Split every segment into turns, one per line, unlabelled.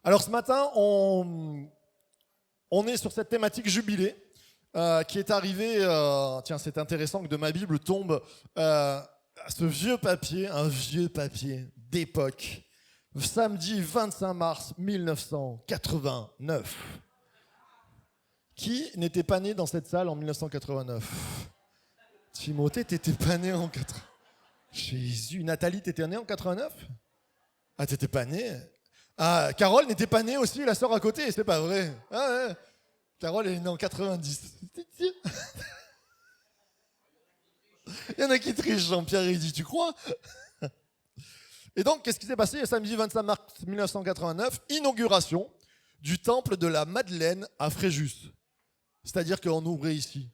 Alors ce matin, on est sur cette thématique jubilé qui est arrivée. Tiens, c'est intéressant que de ma Bible tombe ce vieux papier, un vieux papier d'époque, samedi 25 mars 1989. Qui n'était pas né dans cette salle en 1989? Timothée, t'étais pas né en 80. Jésus, Nathalie, t'étais née en 89? Ah, t'étais pas née? Ah, Carole n'était pas née aussi, la sœur à côté, c'est pas vrai. Ah ouais. Carole est née en 90. Il y en a qui trichent, Jean-Pierre, il dit, tu crois? Et donc, qu'est-ce qui s'est passé samedi 25 mars 1989? Inauguration du temple de la Madeleine à Fréjus. C'est-à-dire qu'on ouvrait ici.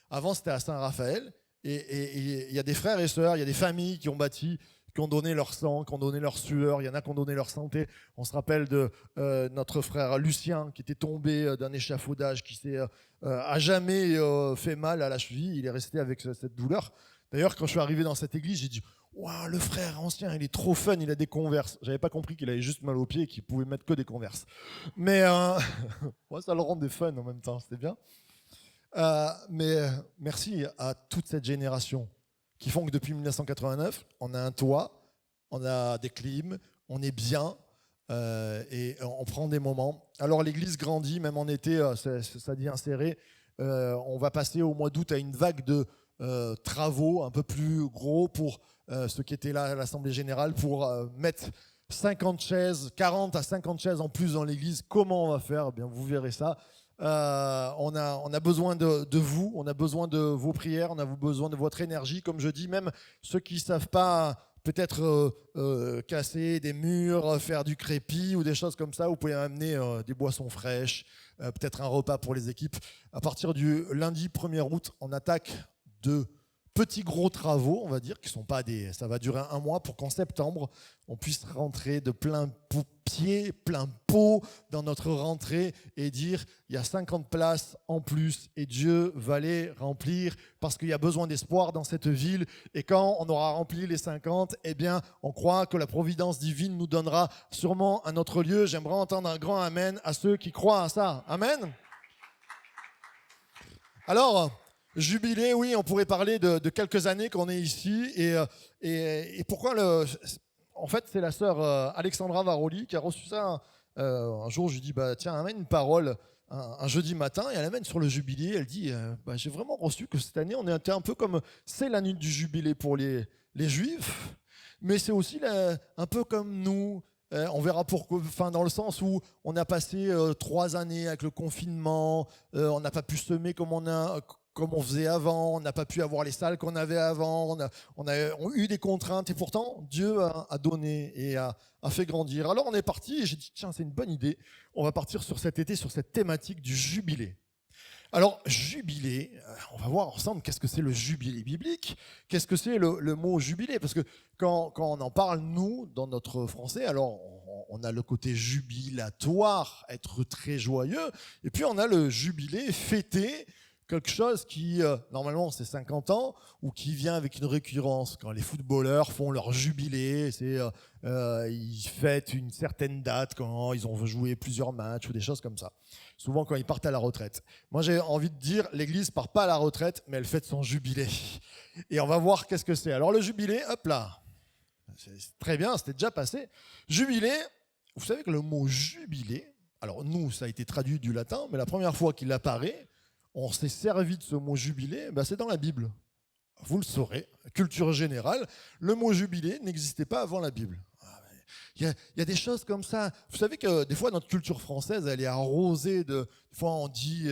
Avant, c'était à Saint-Raphaël. Et il y a des frères et sœurs, il y a des familles qui ont bâti, qui ont donné leur sang, qui ont donné leur sueur. Il y en a qui ont donné leur santé. On se rappelle de notre frère Lucien qui était tombé d'un échafaudage, qui s'est à jamais fait mal à la cheville. Il est resté avec cette douleur. D'ailleurs, quand je suis arrivé dans cette église, j'ai dit « Waouh, le frère ancien, il est trop fun, il a des Converse. » J'avais pas compris qu'il avait juste mal aux pieds et qu'il pouvait mettre que des Converse. Mais ouais, ça le rendait fun en même temps, c'était bien. Mais merci à toute cette génération qui font que depuis 1989, on a un toit, on a des clims, on est bien et on prend des moments. Alors l'église grandit, même en été, ça dit inséré. On va passer au mois d'août à une vague de travaux un peu plus gros pour ceux qui étaient là à l'Assemblée Générale pour mettre 50 chaises, 40 à 50 chaises en plus dans l'église. Comment on va faire? Eh bien, vous verrez ça. On a besoin de vous, on a besoin de vos prières, on a besoin de votre énergie. Comme je dis, même ceux qui ne savent pas peut-être casser des murs, faire du crépi ou des choses comme ça, vous pouvez amener des boissons fraîches, peut-être un repas pour les équipes. À partir du lundi 1er août, on attaque de petits gros travaux, on va dire, qui sont pas des. Ça va durer un mois pour qu'en septembre, on puisse rentrer de plein pied, plein pot dans notre rentrée et dire il y a 50 places en plus et Dieu va les remplir parce qu'il y a besoin d'espoir dans cette ville. Et quand on aura rempli les 50, eh bien, on croit que la providence divine nous donnera sûrement un autre lieu. J'aimerais entendre un grand amen à ceux qui croient à ça. Amen. Alors. Jubilé, oui, on pourrait parler de quelques années qu'on est ici. Et pourquoi en fait, c'est la sœur Alexandra Varoli qui a reçu ça. Un jour, je lui dis, tiens, amène une parole un jeudi matin. Et elle amène sur le jubilé. Elle dit, j'ai vraiment reçu que cette année, on était un peu comme, c'est la nuit du jubilé pour les Juifs, mais c'est aussi un peu comme nous. On verra pourquoi, dans le sens où on a passé 3 années avec le confinement, on n'a pas pu semer comme on faisait avant, on n'a pas pu avoir les salles qu'on avait avant, on a eu des contraintes et pourtant Dieu a donné et a fait grandir. Alors on est parti et j'ai dit tiens c'est une bonne idée, on va partir sur cet été sur cette thématique du jubilé. Alors jubilé, on va voir ensemble qu'est-ce que c'est le jubilé biblique, qu'est-ce que c'est le mot jubilé, parce que quand on en parle nous dans notre français, alors on a le côté jubilatoire, être très joyeux, et puis on a le jubilé fêté, quelque chose qui, normalement, c'est 50 ans, ou qui vient avec une récurrence. Quand les footballeurs font leur jubilé, ils fêtent une certaine date quand ils ont joué plusieurs matchs ou des choses comme ça. Souvent quand ils partent à la retraite. Moi, j'ai envie de dire, l'Église ne part pas à la retraite, mais elle fête son jubilé. Et on va voir qu'est-ce que c'est. Alors le jubilé, hop là, c'est très bien, c'était déjà passé. Jubilé, vous savez que le mot jubilé, alors nous, ça a été traduit du latin, mais la première fois qu'il apparaît, on s'est servi de ce mot jubilé, c'est dans la Bible. Vous le saurez, culture générale, le mot jubilé n'existait pas avant la Bible. Il y a des choses comme ça. Vous savez que des fois, notre culture française, elle est arrosée de... Des fois, on dit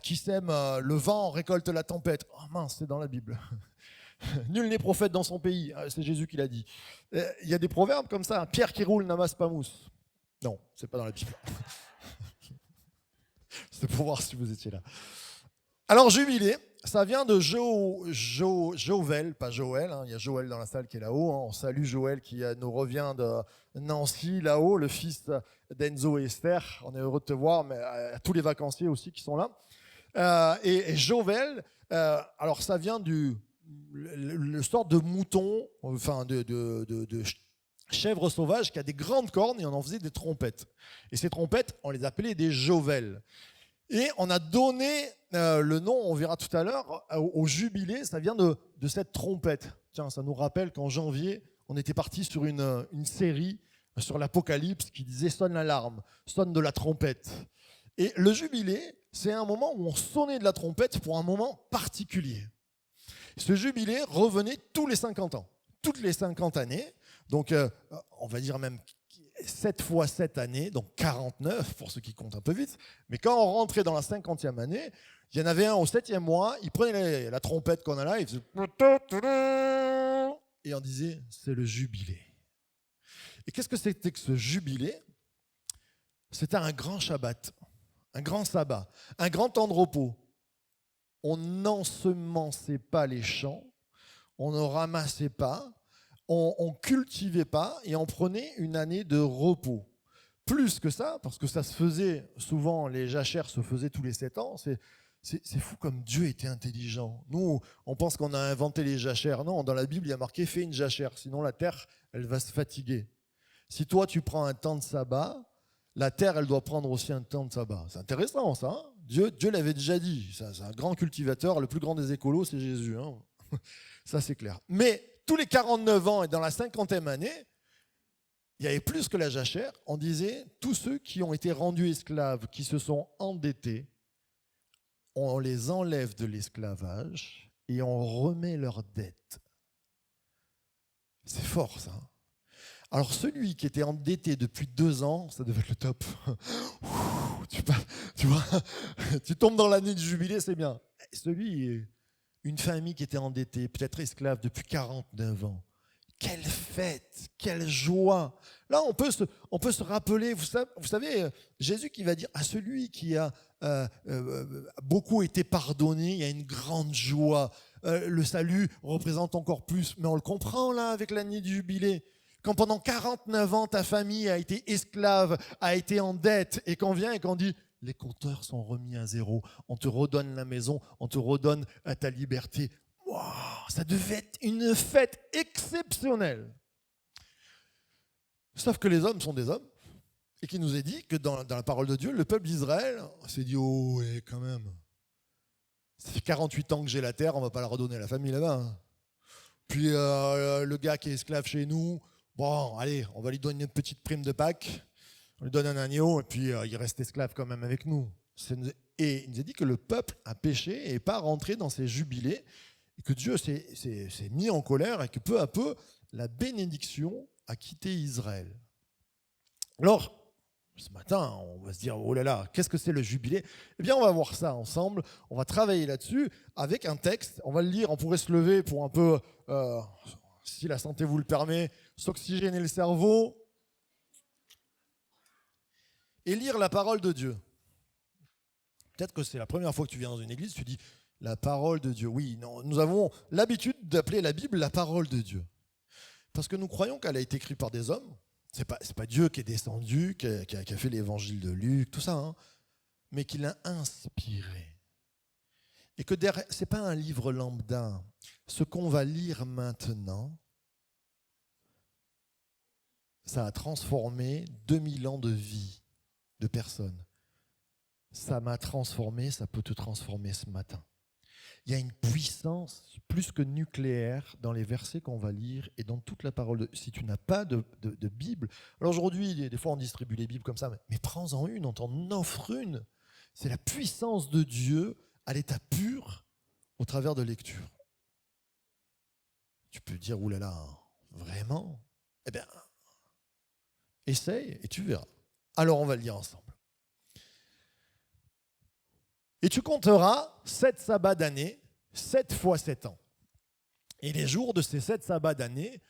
qui sème le vent récolte la tempête. Oh mince, c'est dans la Bible. Nul n'est prophète dans son pays. C'est Jésus qui l'a dit. Il y a des proverbes comme ça. Pierre qui roule n'amasse pas mousse. Non, c'est pas dans la Bible. C'est pour voir si vous étiez là. Alors, jubilé, ça vient de Joël, pas Joël. Il y a Joël dans la salle qui est là-haut. On salue Joël qui nous revient de Nancy, là-haut, le fils d'Enzo et Esther. On est heureux de te voir, mais à tous les vacanciers aussi qui sont là. Et Joël, alors ça vient le sort de mouton, enfin de chèvre sauvage qui a des grandes cornes et on en faisait des trompettes. Et ces trompettes, on les appelait des jovels. Et on a donné le nom, on verra tout à l'heure, au jubilé, ça vient de cette trompette. Tiens, ça nous rappelle qu'en janvier, on était parti sur une série sur l'Apocalypse qui disait « sonne l'alarme, sonne de la trompette ». Et le jubilé, c'est un moment où on sonnait de la trompette pour un moment particulier. Ce jubilé revenait tous les 50 ans, toutes les 50 années, donc on va dire même 7 fois 7 années, donc 49 pour ceux qui comptent un peu vite. Mais quand on rentrait dans la 50e année, il y en avait un au 7e mois, il prenait la trompette qu'on a là, il faisait... Et on disait, c'est le jubilé. Et qu'est-ce que c'était que ce jubilé? C'était un grand Shabbat, un grand sabbat, un grand temps de repos. On n'ensemençait pas les champs, on ne ramassait pas, on ne cultivait pas et on prenait une année de repos. Plus que ça, parce que ça se faisait, souvent les jachères se faisaient tous les 7 ans, c'est fou comme Dieu était intelligent. Nous, on pense qu'on a inventé les jachères. Non, dans la Bible, il y a marqué « fais une jachère », sinon la terre, elle va se fatiguer. Si toi, tu prends un temps de sabbat, la terre, elle doit prendre aussi un temps de sabbat. C'est intéressant, ça. Hein? Dieu l'avait déjà dit. C'est un grand cultivateur. Le plus grand des écolos, c'est Jésus. Hein? Ça, c'est clair. Mais tous les 49 ans et dans la 50e année, il y avait plus que la jachère. On disait, tous ceux qui ont été rendus esclaves, qui se sont endettés, on les enlève de l'esclavage et on remet leurs dettes. C'est fort, ça. Alors, celui qui était endetté depuis 2 ans, ça devait être le top. Tu vois, tu tombes dans l'année du jubilé, c'est bien. Celui, une famille qui était endettée, peut-être esclave depuis 49 ans. Quelle fête, quelle joie. Là, on peut se rappeler, vous savez, Jésus qui va dire à celui qui a beaucoup été pardonné, il y a une grande joie. Le salut représente encore plus, mais on le comprend là avec l'année du jubilé. Quand pendant 49 ans, ta famille a été esclave, a été en dette, et qu'on vient et qu'on dit, les compteurs sont remis à zéro, on te redonne la maison, on te redonne ta liberté. Wow, ça devait être une fête exceptionnelle. Sauf que les hommes sont des hommes, et qu'il nous est dit que dans la parole de Dieu, le peuple d'Israël s'est dit, oh, ouais, quand même, ça fait 48 ans que j'ai la terre, on ne va pas la redonner à la famille là-bas. Hein. Puis le gars qui est esclave chez nous, bon, allez, on va lui donner une petite prime de Pâques, on lui donne un agneau, et puis il reste esclave quand même avec nous. Et il nous a dit que le peuple a péché et n'est pas rentré dans ses jubilés, et que Dieu s'est mis en colère, et que peu à peu, la bénédiction a quitté Israël. Alors, ce matin, on va se dire, oh là là, qu'est-ce que c'est le jubilé? Eh bien, on va voir ça ensemble, on va travailler là-dessus avec un texte, on va le lire, on pourrait se lever pour un peu... si la santé vous le permet, s'oxygéner le cerveau et lire la parole de Dieu. Peut-être que c'est la première fois que tu viens dans une église, tu dis la parole de Dieu. Oui, non, nous avons l'habitude d'appeler la Bible la parole de Dieu. Parce que nous croyons qu'elle a été écrite par des hommes. C'est pas Dieu qui est descendu, qui a fait l'évangile de Luc, tout ça, hein, mais qui l'a inspiré. Et que ce n'est pas un livre lambda. Ce qu'on va lire maintenant, ça a transformé 2000 ans de vie de personnes. Ça m'a transformé, ça peut te transformer ce matin. Il y a une puissance plus que nucléaire dans les versets qu'on va lire et dans toute la parole. Si tu n'as pas de Bible, alors aujourd'hui, des fois on distribue les Bibles comme ça, mais prends-en une, on t'en offre une. C'est la puissance de Dieu à l'état pur au travers de lecture. Tu peux dire, oulala, vraiment? Eh bien, essaye et tu verras. Alors on va le lire ensemble. Et tu compteras 7 sabbats d'année, 7 fois 7 ans. Et les jours de ces 7 sabbats d'année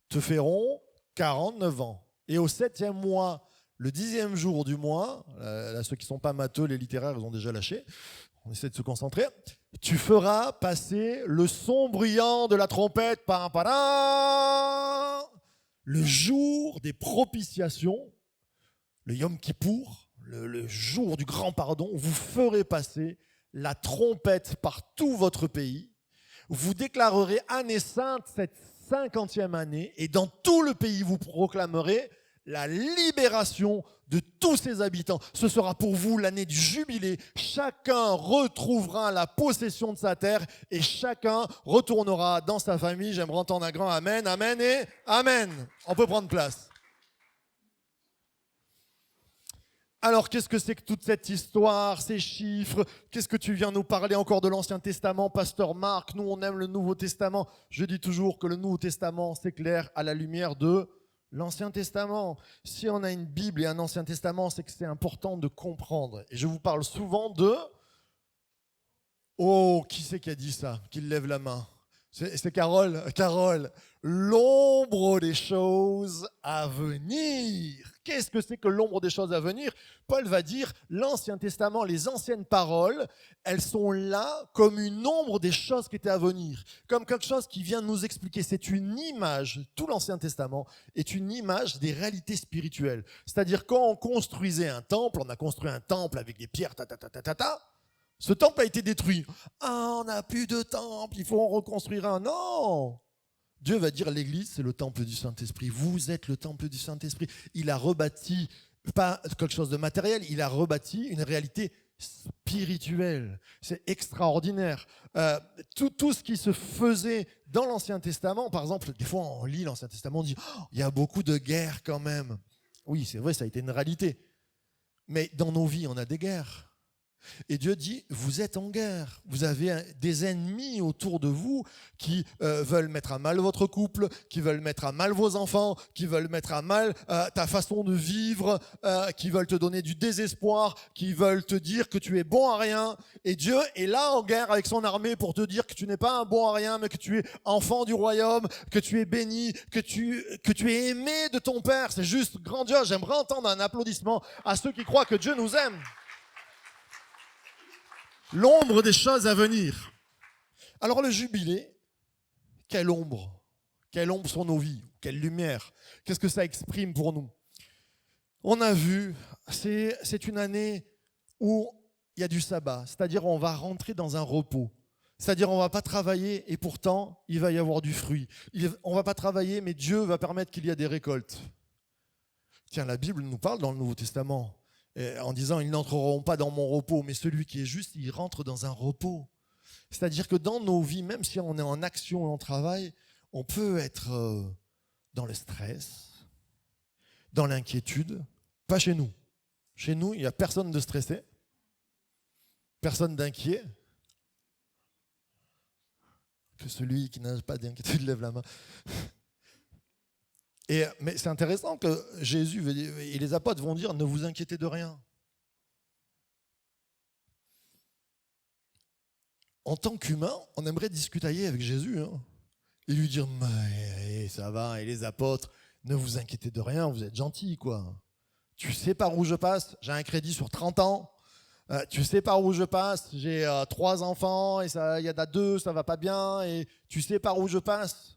te feront 49 ans. Et au 7e mois, le 10e jour du mois, là, ceux qui ne sont pas matheux, les littéraires, ils ont déjà lâché, on essaie de se concentrer, tu feras passer le son brillant de la trompette, le jour des propitiations, le Yom Kippour, le jour du grand pardon, vous ferez passer la trompette par tout votre pays. Vous déclarerez année sainte cette 50e année, et dans tout le pays, vous proclamerez la libération de tous ses habitants. Ce sera pour vous l'année du jubilé. Chacun retrouvera la possession de sa terre et chacun retournera dans sa famille. J'aimerais entendre un grand amen, amen et amen. On peut prendre place. Alors, qu'est-ce que c'est que toute cette histoire, ces chiffres? Qu'est-ce que tu viens nous parler encore de l'Ancien Testament, Pasteur Marc? Nous, on aime le Nouveau Testament. Je dis toujours que le Nouveau Testament s'éclaire à la lumière de l'Ancien Testament. Si on a une Bible et un Ancien Testament, c'est que c'est important de comprendre. Et je vous parle souvent de... Oh, qui c'est qui a dit ça? Qui lève la main? C'est Carole. Carole, l'ombre des choses à venir. Qu'est-ce que c'est que l'ombre des choses à venir? Paul va dire, l'Ancien Testament, les anciennes paroles, elles sont là comme une ombre des choses qui étaient à venir, comme quelque chose qui vient nous expliquer. C'est une image, tout l'Ancien Testament est une image des réalités spirituelles. C'est-à-dire quand on construisait un temple, on a construit un temple avec des pierres, ce temple a été détruit. Ah, on n'a plus de temple, il faut en reconstruire un. Non! Dieu va dire l'Église, c'est le temple du Saint-Esprit. Vous êtes le temple du Saint-Esprit. Il a rebâti, pas quelque chose de matériel, il a rebâti une réalité spirituelle. C'est extraordinaire. Tout ce qui se faisait dans l'Ancien Testament, par exemple, des fois on lit l'Ancien Testament, on dit oh, il y a beaucoup de guerres quand même. Oui, c'est vrai, ça a été une réalité. Mais dans nos vies, on a des guerres. Et Dieu dit, vous êtes en guerre, vous avez des ennemis autour de vous qui veulent mettre à mal votre couple, qui veulent mettre à mal vos enfants, qui veulent mettre à mal ta façon de vivre, qui veulent te donner du désespoir, qui veulent te dire que tu es bon à rien. Et Dieu est là en guerre avec son armée pour te dire que tu n'es pas un bon à rien, mais que tu es enfant du royaume, que tu es béni, que tu es aimé de ton Père. C'est juste grandiose. J'aimerais entendre un applaudissement à ceux qui croient que Dieu nous aime. L'ombre des choses à venir. Alors le jubilé, quelle ombre? Quelle ombre sur nos vies? Quelle lumière? Qu'est-ce que ça exprime pour nous? On a vu, c'est une année où il y a du sabbat, c'est-à-dire on va rentrer dans un repos. C'est-à-dire on ne va pas travailler et pourtant il va y avoir du fruit. On ne va pas travailler mais Dieu va permettre qu'il y ait des récoltes. Tiens, la Bible nous parle dans le Nouveau Testament en disant « Ils n'entreront pas dans mon repos », mais celui qui est juste, il rentre dans un repos. C'est-à-dire que dans nos vies, même si on est en action et en travail, on peut être dans le stress, dans l'inquiétude, pas chez nous. Chez nous, il n'y a personne de stressé, personne d'inquiet. Que celui qui n'a pas d'inquiétude lève la main. Mais c'est intéressant que Jésus et les apôtres vont dire « Ne vous inquiétez de rien ». En tant qu'humain, on aimerait discutailler avec Jésus et lui dire « Ça va, et les apôtres, ne vous inquiétez de rien, vous êtes gentils, quoi. Tu sais par où je passe, j'ai un crédit sur 30 ans. Tu sais par où je passe, j'ai 3 enfants, et il y en a 2, ça va pas bien, et tu sais par où je passe ».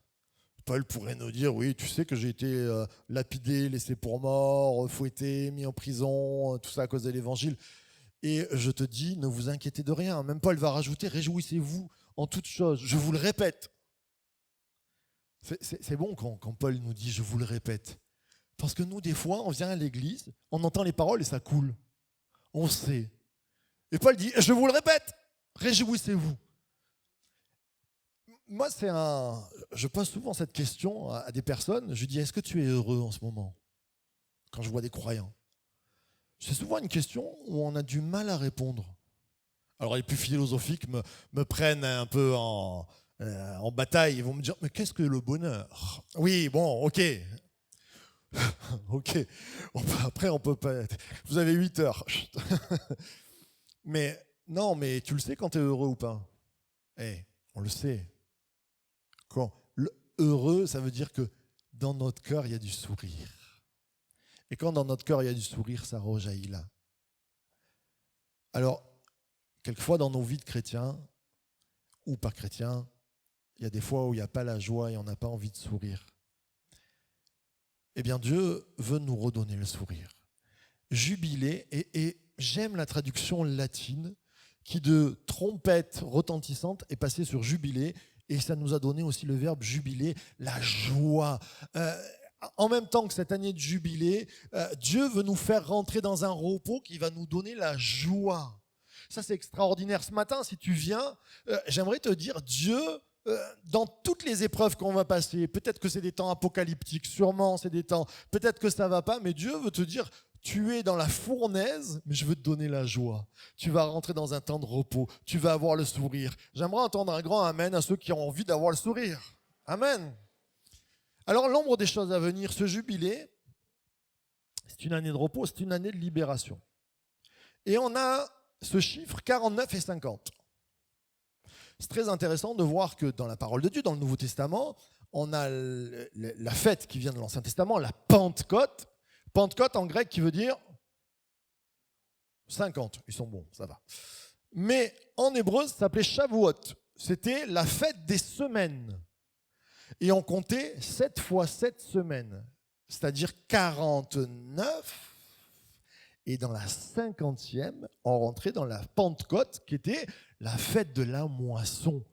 Paul pourrait nous dire, oui, tu sais que j'ai été lapidé, laissé pour mort, fouetté, mis en prison, tout ça à cause de l'évangile. Et je te dis, ne vous inquiétez de rien. Même Paul va rajouter, réjouissez-vous en toutes choses. Je vous le répète. C'est bon quand Paul nous dit, je vous le répète. Parce que nous, des fois, on vient à l'église, on entend les paroles et ça coule. On sait. Et Paul dit, je vous le répète, réjouissez-vous. Moi, je pose souvent cette question à des personnes. Je dis, est-ce que tu es heureux en ce moment? Quand je vois des croyants. C'est souvent une question où on a du mal à répondre. Alors les plus philosophiques me prennent un peu en bataille. Ils vont me dire, mais qu'est-ce que le bonheur? Oui, bon, ok. Ok. Après, on peut pas... Vous avez 8 heures. Mais non, mais tu le sais quand tu es heureux ou pas? On le sait. Heureux, ça veut dire que dans notre cœur, il y a du sourire. Et quand dans notre cœur, il y a du sourire, ça rejaillit là. Alors, quelquefois dans nos vies de chrétiens, ou pas chrétiens, il y a des fois où il n'y a pas la joie et on n'a pas envie de sourire. Eh bien, Dieu veut nous redonner le sourire. Jubilé, et j'aime la traduction latine qui de trompette retentissante est passée sur jubilé. Et ça nous a donné aussi le verbe jubiler, la joie. En même temps que cette année de jubilé, Dieu veut nous faire rentrer dans un repos qui va nous donner la joie. Ça, c'est extraordinaire. Ce matin, si tu viens, j'aimerais te dire, Dieu, dans toutes les épreuves qu'on va passer, peut-être que c'est des temps apocalyptiques, sûrement c'est des temps, peut-être que ça va pas, mais Dieu veut te dire, tu es dans la fournaise, mais je veux te donner la joie. Tu vas rentrer dans un temps de repos, tu vas avoir le sourire. J'aimerais entendre un grand amen à ceux qui ont envie d'avoir le sourire. Amen. Alors, l'ombre des choses à venir, ce jubilé, c'est une année de repos, c'est une année de libération. Et on a ce chiffre 49 et 50. C'est très intéressant de voir que dans la parole de Dieu, dans le Nouveau Testament, on a la fête qui vient de l'Ancien Testament, la Pentecôte. Pentecôte en grec qui veut dire 50. Ils sont bons, ça va. Mais en hébreu, ça s'appelait Shavuot. C'était la fête des semaines. Et on comptait 7 fois 7 semaines, c'est-à-dire 49. Et dans la 50e, on rentrait dans la Pentecôte, qui était la fête de la moisson.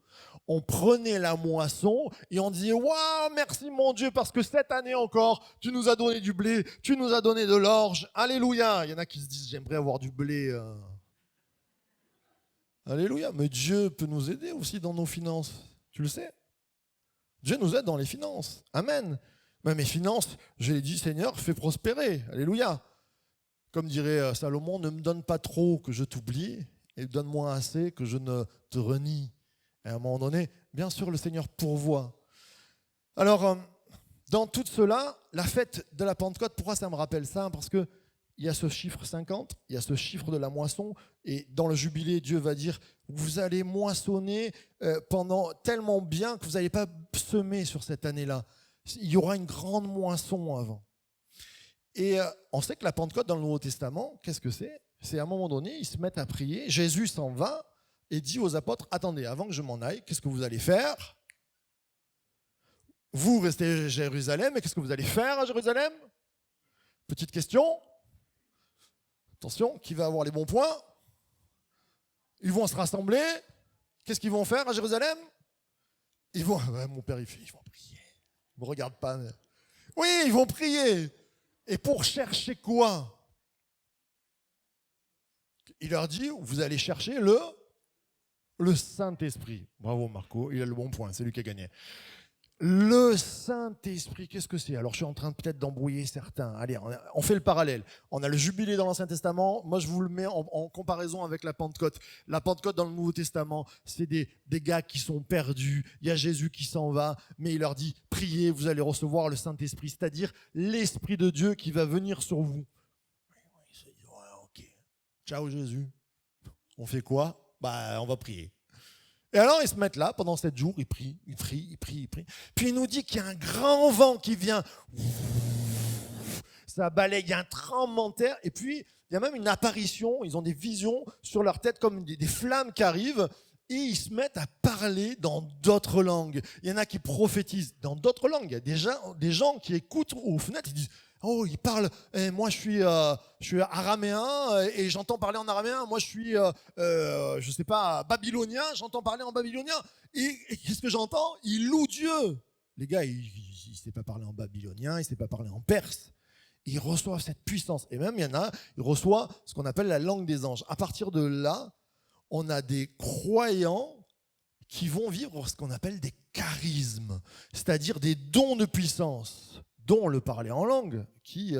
On prenait la moisson et on disait « Waouh, merci mon Dieu, parce que cette année encore, tu nous as donné du blé, tu nous as donné de l'orge. Alléluia !» Il y en a qui se disent « J'aimerais avoir du blé. » Alléluia. Mais Dieu peut nous aider aussi dans nos finances. Tu le sais? Dieu nous aide dans les finances. Amen. Mais mes finances, je l'ai dit, Seigneur, fais prospérer. Alléluia. Comme dirait Salomon, ne me donne pas trop que je t'oublie et donne-moi assez que je ne te renie. Et à un moment donné, bien sûr, le Seigneur pourvoit. Alors, dans tout cela, la fête de la Pentecôte, pourquoi ça me rappelle ça? Parce qu'il y a ce chiffre 50, il y a ce chiffre de la moisson, et dans le jubilé, Dieu va dire, vous allez moissonner pendant tellement bien que vous n'allez pas semer sur cette année-là. Il y aura une grande moisson avant. Et on sait que la Pentecôte dans le Nouveau Testament, qu'est-ce que c'est? C'est à un moment donné, ils se mettent à prier, Jésus s'en va et dit aux apôtres, attendez, avant que je m'en aille, qu'est-ce que vous allez faire? Vous restez à Jérusalem, et qu'est-ce que vous allez faire à Jérusalem? Petite question. Attention, qui va avoir les bons points? Ils vont se rassembler. Qu'est-ce qu'ils vont faire à Jérusalem? Ils vont, ouais, mon père, il fait, ils vont prier. Ne me regarde pas. Mais... Oui, ils vont prier. Et pour chercher quoi? Il leur dit, vous allez chercher le Saint-Esprit. Bravo Marco, il a le bon point, c'est lui qui a gagné. Le Saint-Esprit, qu'est-ce que c'est? Alors je suis en train peut-être d'embrouiller certains. Allez, on fait le parallèle. On a le jubilé dans l'Ancien Testament. Moi, je vous le mets en comparaison avec la Pentecôte. La Pentecôte dans le Nouveau Testament, c'est des gars qui sont perdus. Il y a Jésus qui s'en va, mais il leur dit, priez, vous allez recevoir le Saint-Esprit, c'est-à-dire l'Esprit de Dieu qui va venir sur vous. Ils se disent, ouais, ok. Ciao Jésus. On fait quoi? On va prier. Et alors, ils se mettent là, pendant 7 jours, ils prient. Puis il nous dit qu'il y a un grand vent qui vient. Ça balaye, il y a un tremblement de terre. Et puis, il y a même une apparition, ils ont des visions sur leur tête comme des flammes qui arrivent. Et ils se mettent à parler dans d'autres langues. Il y en a qui prophétisent dans d'autres langues. Il y a des gens qui écoutent aux fenêtres, ils disent, oh, il parle, moi je suis araméen et j'entends parler en araméen. Moi je suis, je sais pas, babylonien, j'entends parler en babylonien. Et qu'est-ce que j'entends? Il loue Dieu. Les gars, il ne sait pas parler en babylonien, il ne sait pas parler en perse. Il reçoit cette puissance. Et même il y en a, il reçoit ce qu'on appelle la langue des anges. À partir de là, on a des croyants qui vont vivre ce qu'on appelle des charismes, c'est-à-dire des dons de puissance, dont le parler en langue, qui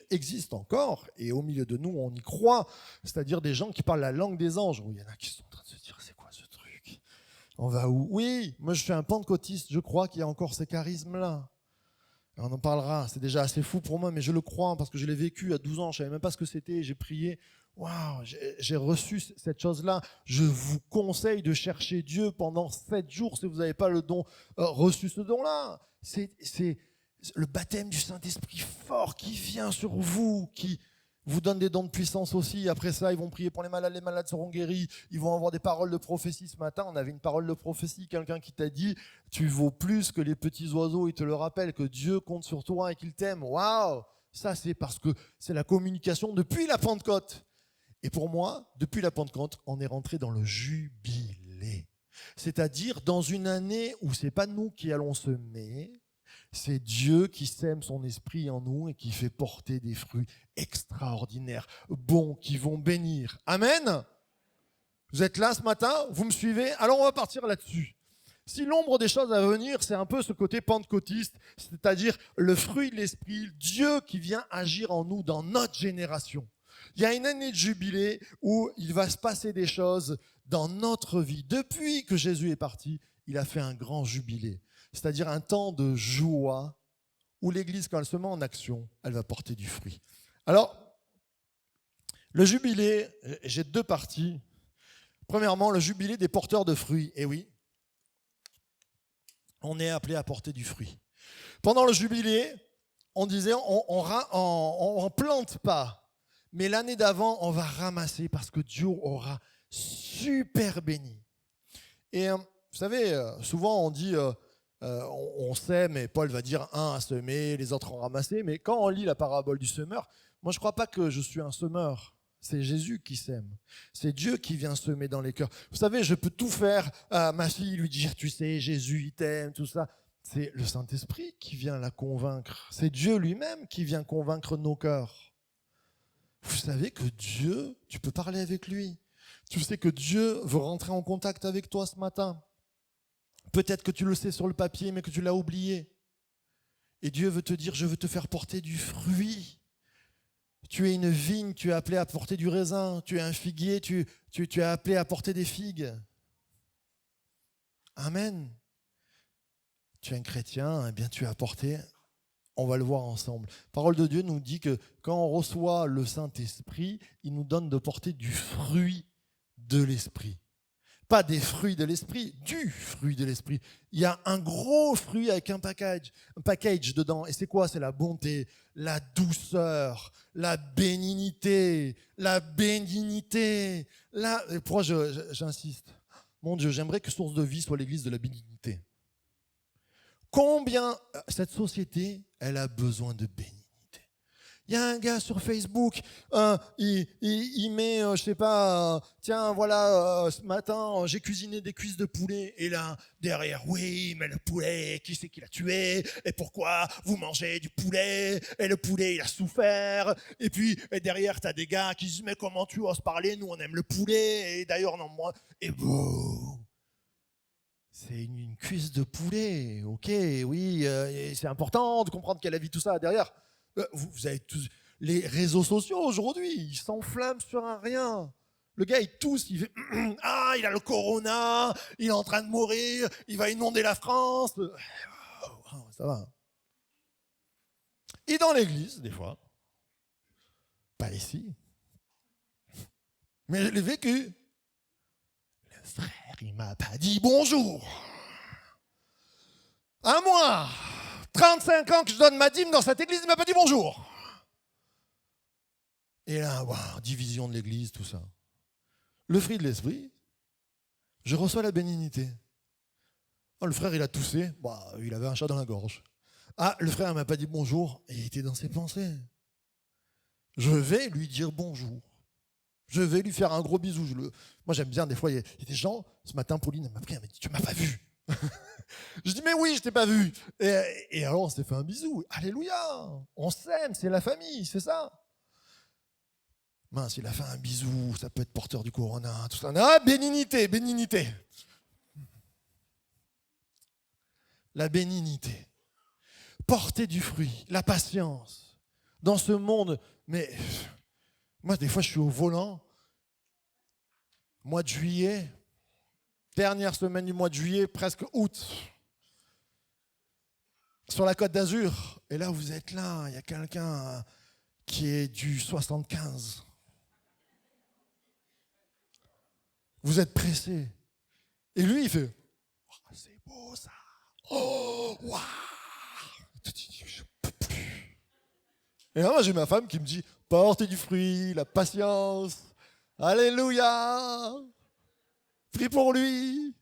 existe encore, et au milieu de nous, on y croit, c'est-à-dire des gens qui parlent la langue des anges. Il y en a qui sont en train de se dire, c'est quoi ce truc? On va où? Oui, moi je suis un pentecôtiste, je crois qu'il y a encore ces charismes-là. On en parlera, c'est déjà assez fou pour moi, mais je le crois, parce que je l'ai vécu à 12 ans, je ne savais même pas ce que c'était, j'ai prié. Waouh, j'ai reçu cette chose-là. Je vous conseille de chercher Dieu pendant 7 jours si vous n'avez pas le don reçu ce don-là. C'est le baptême du Saint-Esprit fort qui vient sur vous, qui vous donne des dons de puissance aussi. Après ça, ils vont prier pour les malades seront guéris. Ils vont avoir des paroles de prophétie. Ce matin, on avait une parole de prophétie, quelqu'un qui t'a dit « Tu vaux plus que les petits oiseaux », il te le rappelle, que Dieu compte sur toi et qu'il t'aime. Waouh! Ça, c'est parce que c'est la communication depuis la Pentecôte. Et pour moi, depuis la Pentecôte, on est rentré dans le jubilé. C'est-à-dire dans une année où ce n'est pas nous qui allons semer, c'est Dieu qui sème son esprit en nous et qui fait porter des fruits extraordinaires, bons, qui vont bénir. Amen. Vous êtes là ce matin? Vous me suivez? Alors on va partir là-dessus. Si l'ombre des choses à venir, c'est un peu ce côté pentecôtiste, c'est-à-dire le fruit de l'esprit, Dieu qui vient agir en nous dans notre génération. Il y a une année de jubilé où il va se passer des choses dans notre vie. Depuis que Jésus est parti, il a fait un grand jubilé, c'est-à-dire un temps de joie où l'Église, quand elle se met en action, elle va porter du fruit. Alors, le jubilé, j'ai deux parties. Premièrement, le jubilé des porteurs de fruits. Eh oui, on est appelé à porter du fruit. Pendant le jubilé, on disait, on plante pas, mais l'année d'avant, on va ramasser parce que Dieu aura super béni. Et vous savez, souvent on dit, on sème, et Paul va dire, un a semé, les autres ont ramassé, mais quand on lit la parabole du semeur, moi je ne crois pas que je suis un semeur. C'est Jésus qui sème. C'est Dieu qui vient semer dans les cœurs. Vous savez, je peux tout faire à ma fille, lui dire, tu sais, Jésus, il t'aime, tout ça. C'est le Saint-Esprit qui vient la convaincre. C'est Dieu lui-même qui vient convaincre nos cœurs. Vous savez que Dieu, tu peux parler avec lui. Tu sais que Dieu veut rentrer en contact avec toi ce matin. Peut-être que tu le sais sur le papier, mais que tu l'as oublié. Et Dieu veut te dire, je veux te faire porter du fruit. Tu es une vigne, tu es appelé à porter du raisin. Tu es un figuier, tu es appelé à porter des figues. Amen. Tu es un chrétien, eh bien tu es apporté, on va le voir ensemble. La parole de Dieu nous dit que quand on reçoit le Saint-Esprit, il nous donne de porter du fruit de l'Esprit. Pas des fruits de l'esprit, du fruit de l'esprit. Il y a un gros fruit avec un package dedans. Et c'est quoi? C'est la bonté, la douceur, la bénignité, Pourquoi j'insiste? Mon Dieu, j'aimerais que Source de Vie soit l'église de la bénignité. Combien cette société, elle a besoin de bénignité. Il y a un gars sur Facebook, il met, je sais pas, tiens, voilà, ce matin, j'ai cuisiné des cuisses de poulet. Et là, derrière, oui, mais le poulet, qui c'est qui l'a tué? Et pourquoi vous mangez du poulet? Et le poulet, il a souffert. Et puis, derrière, t'as des gars qui disent, mais comment tu oses parler? Nous, on aime le poulet. Et d'ailleurs, non, moi. Et bon, c'est une cuisse de poulet. Ok, oui, c'est important de comprendre qu'elle a vu tout ça derrière. Vous avez tous les réseaux sociaux aujourd'hui, ils s'enflamment sur un rien. Le gars, il tousse, il fait « Ah, il a le corona, il est en train de mourir, il va inonder la France. » Ça va. Et dans l'église, des fois, pas ici, mais je l'ai vécu. Le frère, il m'a pas dit bonjour. À moi, 35 ans que je donne ma dîme dans cette église, il ne m'a pas dit bonjour. Et là, wow, division de l'église, tout ça. Le fruit de l'esprit, je reçois la bénignité. Oh, le frère, il a toussé, il avait un chat dans la gorge. Ah, le frère ne m'a pas dit bonjour, et il était dans ses pensées. Je vais lui dire bonjour. Je vais lui faire un gros bisou. Moi, j'aime bien, des fois, il y a des gens, ce matin, Pauline m'a pris, elle m'a dit, tu m'as pas vu. Je dis, mais oui, je t'ai pas vu. Et alors, on s'est fait un bisou. Alléluia. On s'aime, c'est la famille, c'est ça. Mince, il a fait un bisou, ça peut être porteur du corona, tout ça. Ah, bénignité. La bénignité. Porter du fruit, la patience. Dans ce monde, mais moi, des fois, je suis au volant. Mois de juillet, dernière semaine du mois de juillet, presque août. Sur la Côte d'Azur. Et là, vous êtes là, il y a quelqu'un qui est du 75. Vous êtes pressé. Et lui, il fait oh, c'est beau ça. Oh, waouh. Je peux plus. Et là, moi, j'ai ma femme qui me dit portez du fruit, la patience. Alléluia. Prie pour lui.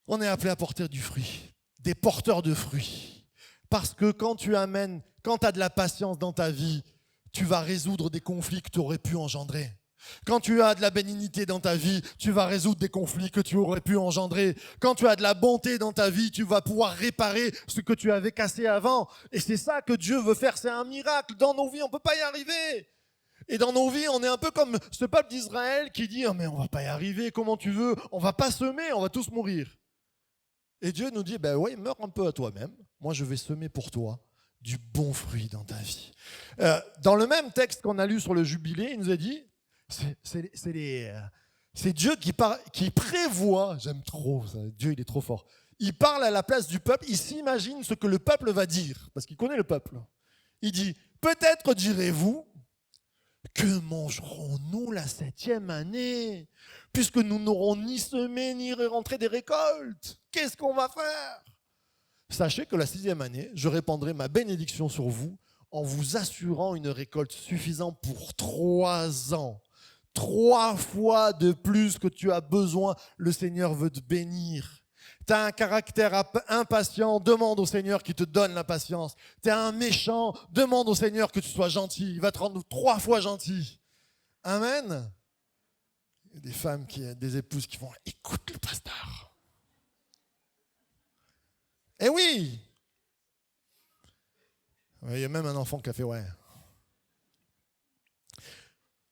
On est appelé à porter du fruit, des porteurs de fruits. Parce que quand tu as de la patience dans ta vie, tu vas résoudre des conflits que tu aurais pu engendrer. Quand tu as de la bénignité dans ta vie, tu vas résoudre des conflits que tu aurais pu engendrer. Quand tu as de la bonté dans ta vie, tu vas pouvoir réparer ce que tu avais cassé avant. Et c'est ça que Dieu veut faire, c'est un miracle. Dans nos vies, on ne peut pas y arriver. Et dans nos vies, on est un peu comme ce peuple d'Israël qui dit « Oh mais on ne va pas y arriver, comment tu veux? On ne va pas semer, on va tous mourir. » Et Dieu nous dit « Ben oui, meurs un peu à toi-même. Moi, je vais semer pour toi du bon fruit dans ta vie. » Dans le même texte qu'on a lu sur le jubilé, il nous a dit c'est Dieu qui prévoit, j'aime trop ça, Dieu il est trop fort. Il parle à la place du peuple, il s'imagine ce que le peuple va dire, parce qu'il connaît le peuple. Il dit, peut-être direz-vous, que mangerons-nous la 7e année, puisque nous n'aurons ni semé ni rentré des récoltes? Qu'est-ce qu'on va faire? Sachez que la 6e année, je répandrai ma bénédiction sur vous en vous assurant une récolte suffisante pour 3 ans. 3 fois de plus que tu as besoin, le Seigneur veut te bénir. Tu as un caractère impatient, demande au Seigneur qui te donne la patience. Tu es un méchant, demande au Seigneur que tu sois gentil. Il va te rendre 3 fois gentil. Amen. Il y a des femmes, des épouses qui vont « Écoute le pasteur ». Eh oui. Il y a même un enfant qui a fait « Ouais ».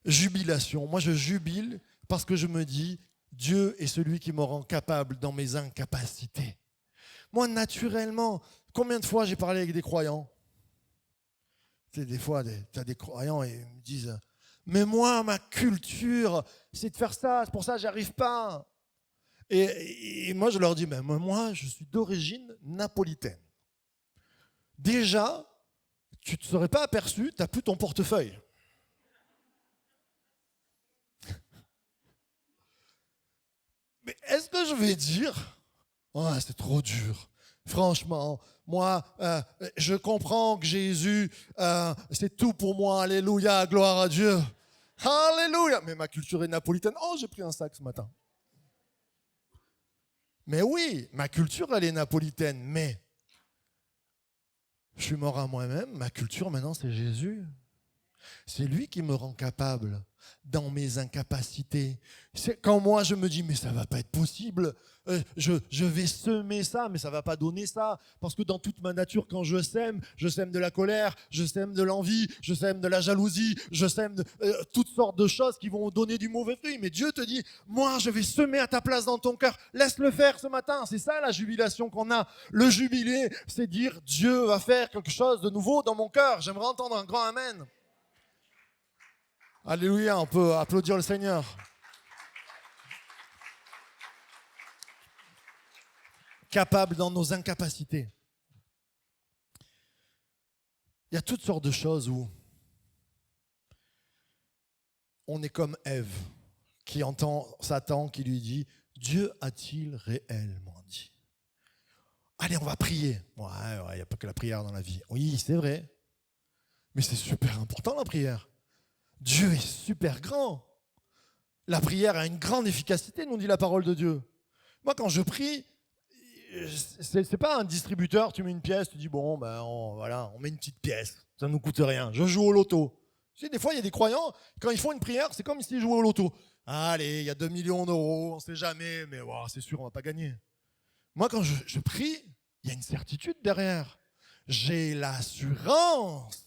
Jubilation. Moi, je jubile parce que je me dis, Dieu est celui qui me rend capable dans mes incapacités. Moi, naturellement, combien de fois j'ai parlé avec des croyants? Tu sais, des fois, tu as des croyants et ils me disent, mais moi, ma culture, c'est de faire ça, c'est pour ça que j'y arrive pas. Et moi, je leur dis, moi, je suis d'origine napolitaine. Déjà, tu ne te serais pas aperçu, tu n'as plus ton portefeuille. Mais est-ce que je vais dire, oh, c'est trop dur. Franchement, moi, je comprends que Jésus, c'est tout pour moi. Alléluia, gloire à Dieu. Alléluia. Mais ma culture est napolitaine. Oh, j'ai pris un sac ce matin. Mais oui, ma culture, elle est napolitaine. Mais je suis mort à moi-même. Ma culture, maintenant, c'est Jésus. C'est lui qui me rend capable dans mes incapacités. C'est quand moi je me dis mais ça va pas être possible, je vais semer ça mais ça va pas donner ça, parce que dans toute ma nature quand je sème de la colère, je sème de l'envie, je sème de la jalousie, je sème toutes sortes de choses qui vont donner du mauvais fruit. Mais Dieu te dit moi je vais semer à ta place dans ton cœur, laisse-le faire ce matin. C'est ça la jubilation qu'on a. Le jubilé, c'est dire Dieu va faire quelque chose de nouveau dans mon cœur. J'aimerais entendre un grand amen. Alléluia, on peut applaudir le Seigneur. Capable dans nos incapacités. Il y a toutes sortes de choses où on est comme Ève, qui entend Satan qui lui dit « Dieu a-t-il réellement dit ?» Allez, on va prier. Ouais, il n'y a pas que la prière dans la vie. Oui, c'est vrai. Mais c'est super important la prière. Dieu est super grand. La prière a une grande efficacité, nous dit la parole de Dieu. Moi, quand je prie, c'est pas un distributeur, tu mets une pièce, tu dis bon, on met une petite pièce, ça ne nous coûte rien. Je joue au loto. Tu sais, des fois, il y a des croyants, quand ils font une prière, c'est comme s'ils jouaient au loto. Allez, il y a 2 millions d'euros, on ne sait jamais, mais wow, c'est sûr, on ne va pas gagner. Moi, quand je prie, il y a une certitude derrière. J'ai l'assurance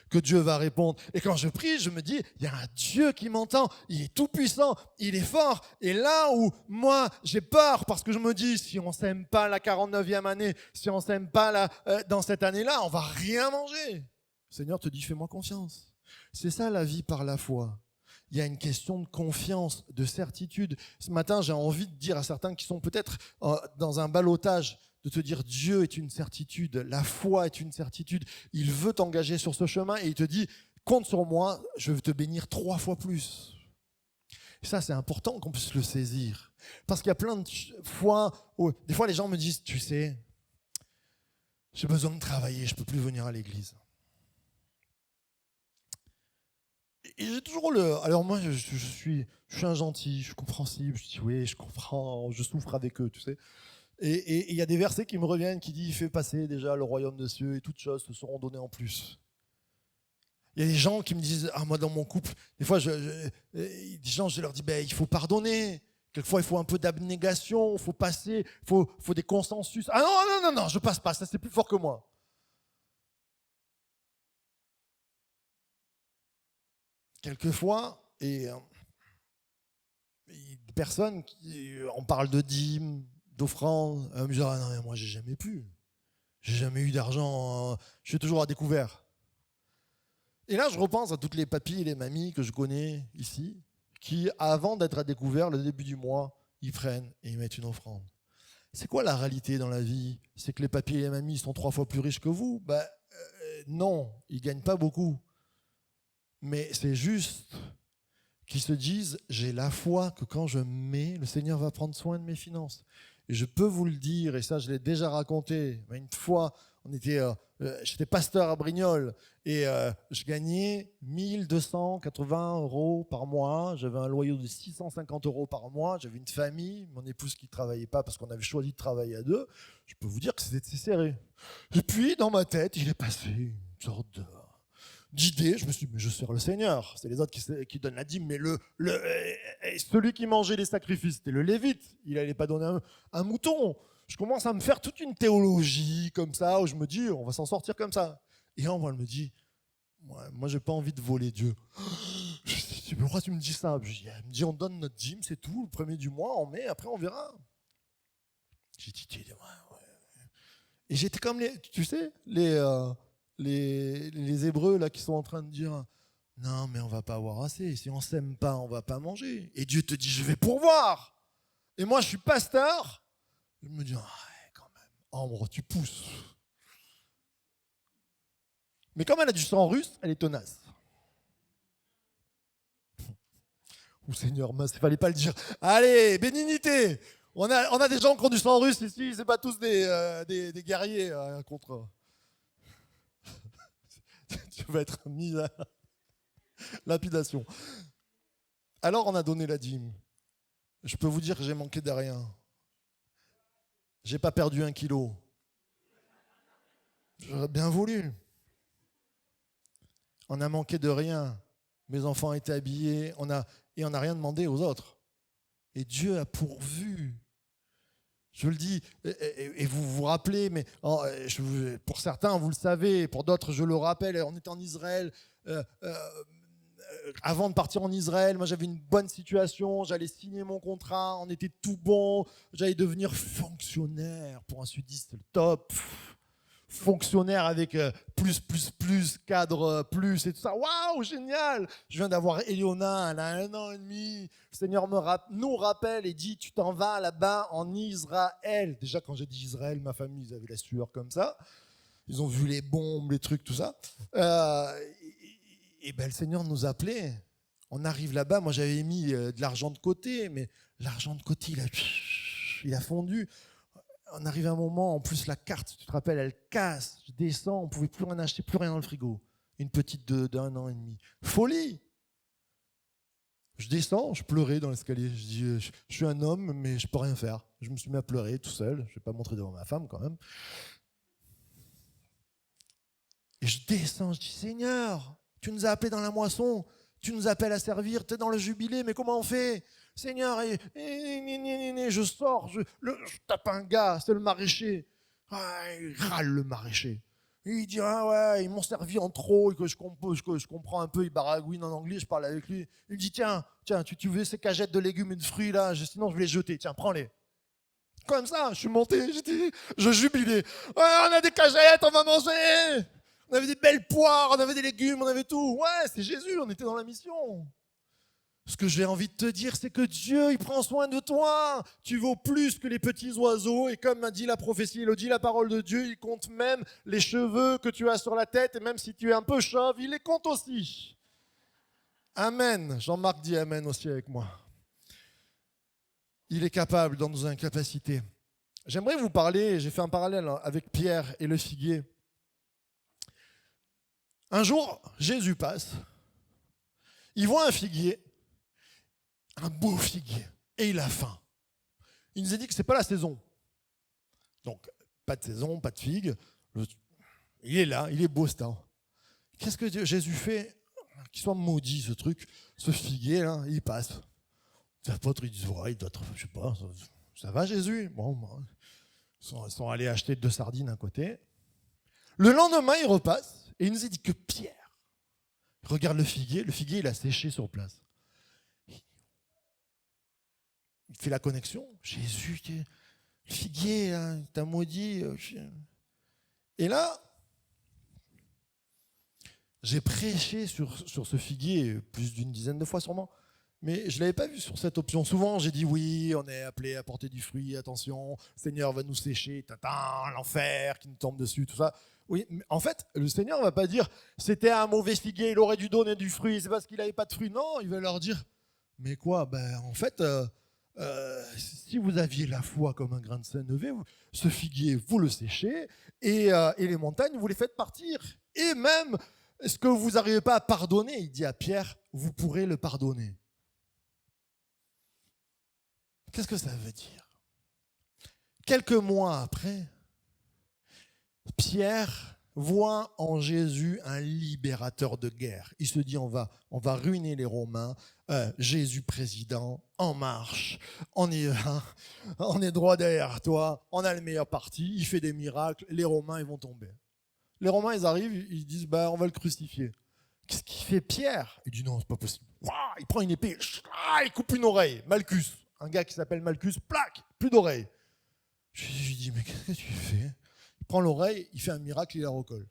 que Dieu va répondre. Et quand je prie, je me dis, il y a un Dieu qui m'entend, il est tout puissant, il est fort. Et là où moi, j'ai peur, parce que je me dis, si on ne s'aime pas la 49e année, si on ne s'aime pas dans cette année-là, on ne va rien manger. Le Seigneur te dit, fais-moi confiance. C'est ça la vie par la foi. Il y a une question de confiance, de certitude. Ce matin, j'ai envie de dire à certains qui sont peut-être dans un ballottage, de te dire Dieu est une certitude, la foi est une certitude. Il veut t'engager sur ce chemin et il te dit compte sur moi, je vais te bénir 3 fois plus. Et ça, c'est important qu'on puisse le saisir. Parce qu'il y a plein de fois où des fois les gens me disent, tu sais, j'ai besoin de travailler, je ne peux plus venir à l'église. Et j'ai toujours alors moi, je suis un gentil, je suis compréhensible, je dis oui, je comprends, je souffre avec eux, tu sais. Et il y a des versets qui me reviennent qui disent « Fais passer déjà le royaume des cieux et toutes choses te seront données en plus ». Il y a des gens qui me disent, ah, moi dans mon couple, des fois, des gens, je leur dis, ben, il faut pardonner. Quelquefois, il faut un peu d'abnégation, il faut passer, faut des consensus. Ah non, non, non, non, je passe pas, ça c'est plus fort que moi. Quelquefois, des personnes on parle de dîmes, d'offrandes, me disent, ah non, mais moi j'ai jamais pu. J'ai jamais eu d'argent, je suis toujours à découvert. Et là, je repense à toutes les papis et les mamies que je connais ici, qui, avant d'être à découvert, le début du mois, ils prennent et ils mettent une offrande. C'est quoi la réalité dans la vie? C'est que les papis et les mamies sont 3 fois plus riches que vous? Non, ils ne gagnent pas beaucoup. Mais c'est juste qu'ils se disent, j'ai la foi que quand je mets, le Seigneur va prendre soin de mes finances. Et je peux vous le dire, et ça je l'ai déjà raconté, mais une fois, j'étais pasteur à Brignoles, et je gagnais 1280 € par mois, j'avais un loyer de 650 € par mois, j'avais une famille, mon épouse qui ne travaillait pas parce qu'on avait choisi de travailler à deux, je peux vous dire que c'était serré. Et puis dans ma tête, il est passé une sorte d'idée, je me suis dit, mais je sers le Seigneur. C'est les autres qui donnent la dîme, mais celui qui mangeait les sacrifices, c'était le Lévite. Il n'allait pas donner un mouton. Je commence à me faire toute une théologie comme ça, où je me dis, on va s'en sortir comme ça. Et là, moi, elle me dit, moi, j'ai pas envie de voler Dieu. Je dis, mais pourquoi tu me dis ça? Elle me dit, on donne notre dîme, c'est tout. Le premier du mois, on met, après on verra. J'ai dit, ouais. Et j'étais comme tu sais, les Hébreux là qui sont en train de dire non mais on va pas avoir assez, si on s'aime pas on va pas manger, et Dieu te dit je vais pourvoir, et moi je suis pasteur, je me dis ouais, quand même Ambre tu pousses, mais comme elle a du sang russe elle est tenace. Ou Seigneur mince, il fallait pas le dire. Allez, bénignité, on a des gens qui ont du sang russe ici, c'est pas tous des guerriers contre. Tu vas être mis à lapidation. Alors on a donné la dîme. Je peux vous dire que j'ai manqué de rien. J'ai pas perdu 1 kilo. J'aurais bien voulu. On a manqué de rien. Mes enfants étaient habillés. Et on n'a rien demandé aux autres. Et Dieu a pourvu. Je le dis, et vous vous rappelez, mais pour certains, vous le savez, pour d'autres, je le rappelle, on était en Israël. Avant de partir en Israël, moi j'avais une bonne situation, j'allais signer mon contrat, on était tout bon, j'allais devenir fonctionnaire. Pour un sudiste, c'est le top. Fonctionnaire avec plus, cadre plus et tout ça. Waouh, génial! Je viens d'avoir Eliona, elle a 1 an et demi. Le Seigneur nous rappelle et dit, tu t'en vas là-bas en Israël. Déjà, quand j'ai dit Israël, ma famille, ils avaient la sueur comme ça. Ils ont vu les bombes, les trucs, tout ça. Et le Seigneur nous appelait. On arrive là-bas, moi j'avais mis de l'argent de côté, mais l'argent de côté, il a fondu. On arrive à un moment, en plus la carte, tu te rappelles, elle casse. Je descends, on ne pouvait plus rien acheter, plus rien dans le frigo. Une petite d'1 an et demi. Folie! Je descends, je pleurais dans l'escalier. Je dis, je suis un homme, mais je ne peux rien faire. Je me suis mis à pleurer tout seul. Je ne vais pas montrer devant ma femme quand même. Et je descends, je dis, Seigneur, tu nous as appelés dans la moisson, tu nous appelles à servir, tu es dans le jubilé, mais comment on fait? Seigneur, je sors, je tape un gars, c'est le maraîcher. Ah, il râle le maraîcher. Il dit, ah ouais, ils m'ont servi en trop, et que je comprends un peu, il baragouine en anglais, je parle avec lui. Il me dit, tiens, tu veux ces cagettes de légumes et de fruits là, sinon je vais les jeter, tiens, prends-les. Comme ça, je suis monté, je jubilais. Ouais, on a des cagettes, on va manger. On avait des belles poires, on avait des légumes, on avait tout. Ouais, c'est Jésus, on était dans la mission. Ce que j'ai envie de te dire, c'est que Dieu, il prend soin de toi. Tu vaux plus que les petits oiseaux. Et comme a dit la prophétie Élodie, la parole de Dieu, il compte même les cheveux que tu as sur la tête. Et même si tu es un peu chauve, il les compte aussi. Amen. Jean-Marc dit amen aussi avec moi. Il est capable dans nos incapacités. J'aimerais vous parler, j'ai fait un parallèle avec Pierre et le figuier. Un jour, Jésus passe. Il voit un figuier. Un beau figuier, et il a faim. Il nous a dit que ce n'est pas la saison. Donc, pas de saison, pas de figue. Il est là, il est beau ce temps. Qu'est-ce que Jésus fait? Qu'il soit maudit ce truc, ce figuier là, il passe. Les apôtres ils disent ouais, il doit être, je sais pas, ça va Jésus? Bon, ils sont allés acheter 2 sardines à côté. Le lendemain, il repasse et il nous a dit que Pierre regarde le figuier il a séché sur place. Il fait la connexion. Jésus, le figuier, hein, t'as maudit. Et là, j'ai prêché sur ce figuier plus d'une dizaine de fois sûrement, mais je ne l'avais pas vu sur cette option. Souvent, j'ai dit oui, on est appelé à porter du fruit, attention, le Seigneur va nous sécher, l'enfer qui nous tombe dessus, tout ça. Oui, mais en fait, le Seigneur ne va pas dire c'était un mauvais figuier, il aurait dû donner du fruit, c'est parce qu'il n'avait pas de fruit. Non, il va leur dire mais quoi? Ben, en fait, si vous aviez la foi comme un grain de sénévé, ce figuier, vous le séchez et les montagnes, vous les faites partir. Et même ce que vous n'arrivez pas à pardonner, il dit à Pierre, vous pourrez le pardonner. Qu'est-ce que ça veut dire? Quelques mois après, Pierre voit en Jésus un libérateur de guerre. Il se dit, on va ruiner les Romains, Jésus président, en marche, on y va, on est droit derrière toi, on a le meilleur parti, il fait des miracles, les Romains ils vont tomber. Les Romains ils arrivent, ils disent, on va le crucifier. Qu'est-ce qu'il fait Pierre? Il dit non, c'est pas possible. Il prend une épée, il coupe une oreille. Malchus, un gars qui s'appelle Malchus, plaque, plus d'oreille. Je lui dis, mais qu'est-ce que tu fais? Il prend l'oreille, il fait un miracle, il la recolle.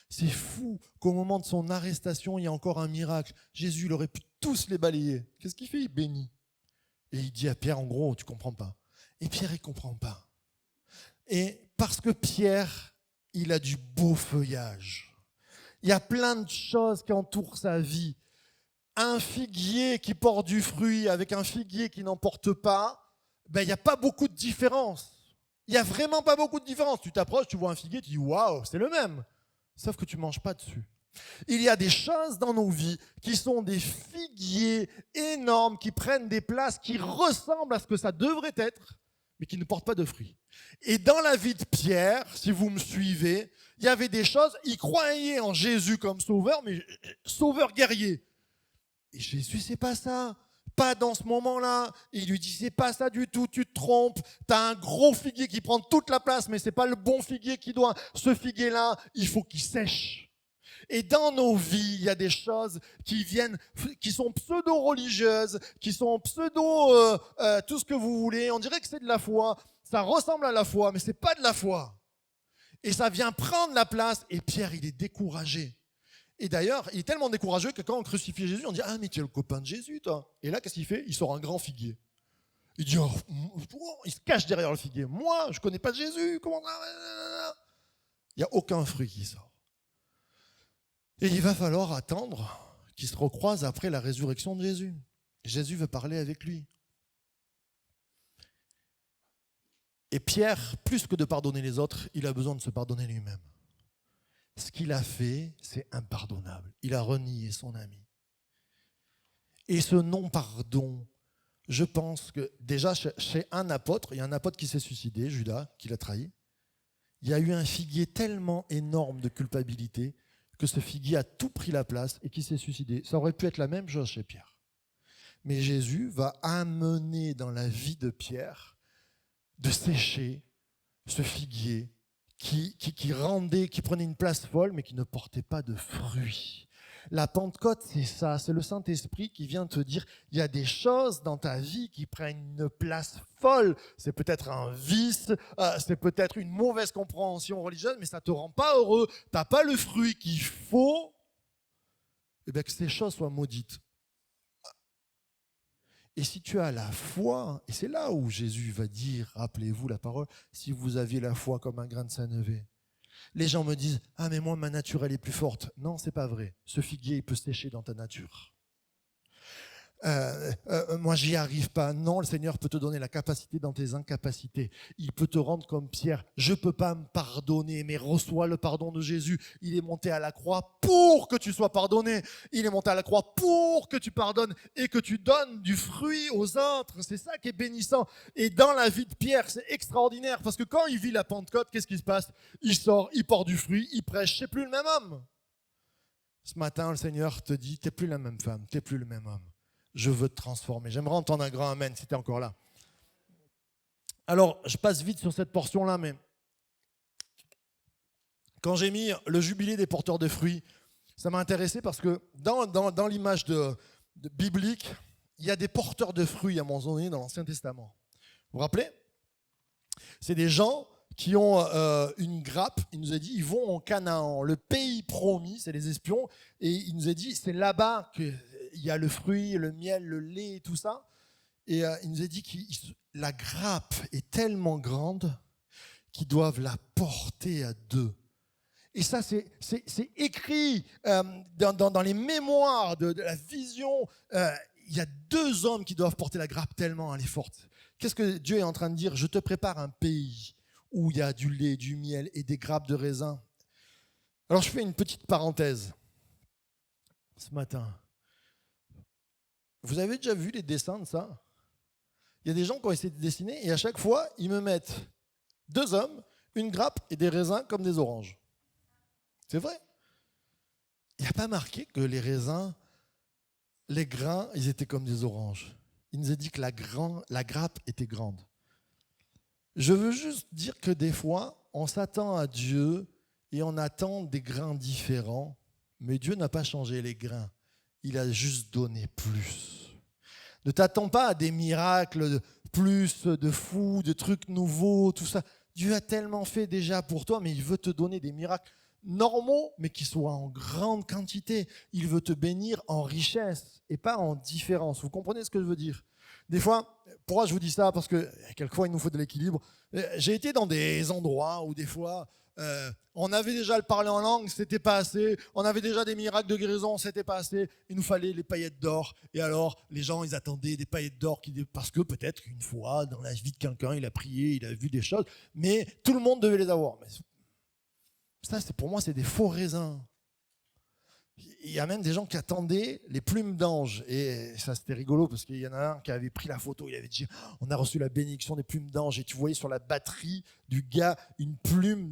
C'est fou qu'au moment de son arrestation, il y a encore un miracle. Jésus, il aurait pu tous les balayer. Qu'est-ce qu'il fait? Il bénit. Et il dit à Pierre, en gros, tu comprends pas. Et Pierre, il comprend pas. Et parce que Pierre, il a du beau feuillage. Il y a plein de choses qui entourent sa vie. Un figuier qui porte du fruit avec un figuier qui n'en porte pas, il n'y a pas beaucoup de différence. Il n'y a vraiment pas beaucoup de différence. Tu t'approches, tu vois un figuier, tu dis waouh, c'est le même. Sauf que tu ne manges pas dessus. Il y a des choses dans nos vies qui sont des figuiers énormes, qui prennent des places qui ressemblent à ce que ça devrait être, mais qui ne portent pas de fruits. Et dans la vie de Pierre, si vous me suivez, il y avait des choses, il croyait en Jésus comme sauveur, mais sauveur guerrier. Et Jésus, c'est pas ça. Pas dans ce moment-là. Il lui dit, c'est pas ça du tout, tu te trompes. Tu as un gros figuier qui prend toute la place, mais c'est pas le bon figuier qui doit. Ce figuier-là, il faut qu'il sèche. Et dans nos vies, il y a des choses qui sont pseudo-religieuses, qui sont pseudo tout ce que vous voulez. On dirait que c'est de la foi. Ça ressemble à la foi, mais c'est pas de la foi. Et ça vient prendre la place. Et Pierre, il est découragé. Et d'ailleurs, il est tellement découragé que quand on crucifie Jésus, on dit « Ah, mais tu es le copain de Jésus, toi !» Et là, qu'est-ce qu'il fait? Il sort un grand figuier. Il dit il se cache derrière le figuier. « Moi, je ne connais pas Jésus, comment ça ?» Il n'y a aucun fruit qui sort. Et il va falloir attendre qu'il se recroise après la résurrection de Jésus. Jésus veut parler avec lui. Et Pierre, plus que de pardonner les autres, il a besoin de se pardonner lui-même. Ce qu'il a fait, c'est impardonnable. Il a renié son ami. Et ce non-pardon, je pense que déjà chez un apôtre, il y a un apôtre qui s'est suicidé, Judas, qui l'a trahi. Il y a eu un figuier tellement énorme de culpabilité que ce figuier a tout pris la place et qui s'est suicidé. Ça aurait pu être la même chose chez Pierre. Mais Jésus va amener dans la vie de Pierre de sécher ce figuier qui prenait une place folle, mais qui ne portait pas de fruits. La Pentecôte, c'est ça, c'est le Saint-Esprit qui vient te dire, il y a des choses dans ta vie qui prennent une place folle. C'est peut-être un vice, c'est peut-être une mauvaise compréhension religieuse, mais ça ne te rend pas heureux. Tu n'as pas le fruit qu'il faut, et bien que ces choses soient maudites. Et si tu as la foi, et c'est là où Jésus va dire, rappelez-vous la parole, si vous aviez la foi comme un grain de sénévé. Les gens me disent, ah mais moi ma nature elle est plus forte. Non, c'est pas vrai. Ce figuier il peut sécher dans ta nature. Moi j'y arrive pas. Non, le Seigneur peut te donner la capacité dans tes incapacités. Il peut te rendre comme Pierre. Je peux pas me pardonner, mais reçois le pardon de Jésus. Il est monté à la croix pour que tu sois pardonné. Il est monté à la croix pour que tu pardonnes et que tu donnes du fruit aux autres. C'est ça qui est bénissant. Et dans la vie de Pierre, c'est extraordinaire parce que quand il vit la Pentecôte, qu'est-ce qui se passe? Il sort, il porte du fruit, il prêche. C'est plus le même homme. Ce matin, le Seigneur te dit, t'es plus la même femme, t'es plus le même homme. Je veux te transformer. J'aimerais entendre un grand amen si t'es encore là. Alors, je passe vite sur cette portion-là, mais quand j'ai mis le jubilé des porteurs de fruits, ça m'a intéressé parce que dans l'image biblique, il y a des porteurs de fruits à un moment donné dans l'Ancien Testament. Vous vous rappelez ? C'est des gens qui ont une grappe. Il nous a dit, ils vont en Canaan, le pays promis, c'est les espions. Et il nous a dit, c'est là-bas qu'il y a le fruit, le miel, le lait et tout ça. Et il nous a dit que la grappe est tellement grande qu'ils doivent la porter à deux. Et ça, c'est écrit dans les mémoires de la vision. Il y a 2 hommes qui doivent porter la grappe tellement elle est forte. Qu'est-ce que Dieu est en train de dire ? Je te prépare un pays où il y a du lait, du miel et des grappes de raisin. Alors, je fais une petite parenthèse ce matin. Vous avez déjà vu les dessins de ça ? Il y a des gens qui ont essayé de dessiner et à chaque fois, ils me mettent 2 hommes, une grappe et des raisins comme des oranges. C'est vrai. Il n'y a pas marqué que les raisins, les grains, ils étaient comme des oranges. Il nous a dit que la grappe était grande. Je veux juste dire que des fois, on s'attend à Dieu et on attend des grains différents, mais Dieu n'a pas changé les grains. Il a juste donné plus. Ne t'attends pas à des miracles, plus de fous, de trucs nouveaux, tout ça. Dieu a tellement fait déjà pour toi, mais il veut te donner des miracles normaux, mais qui soient en grande quantité. Il veut te bénir en richesse et pas en différence. Vous comprenez ce que je veux dire ? Des fois, pourquoi je vous dis ça ? Parce que quelquefois, il nous faut de l'équilibre. J'ai été dans des endroits où des fois, on avait déjà le parler en langue, c'était pas assez. On avait déjà des miracles de guérison, c'était pas assez. Il nous fallait les paillettes d'or. Et alors, les gens, ils attendaient des paillettes d'or parce que peut-être qu'une fois, dans la vie de quelqu'un, il a prié, il a vu des choses. Mais tout le monde devait les avoir. Mais ça, pour moi, c'est des faux raisins. Il y a même des gens qui attendaient les plumes d'ange. Et ça, c'était rigolo parce qu'il y en a un qui avait pris la photo. Il avait dit, on a reçu la bénédiction des plumes d'ange. Et tu voyais sur la batterie du gars une plume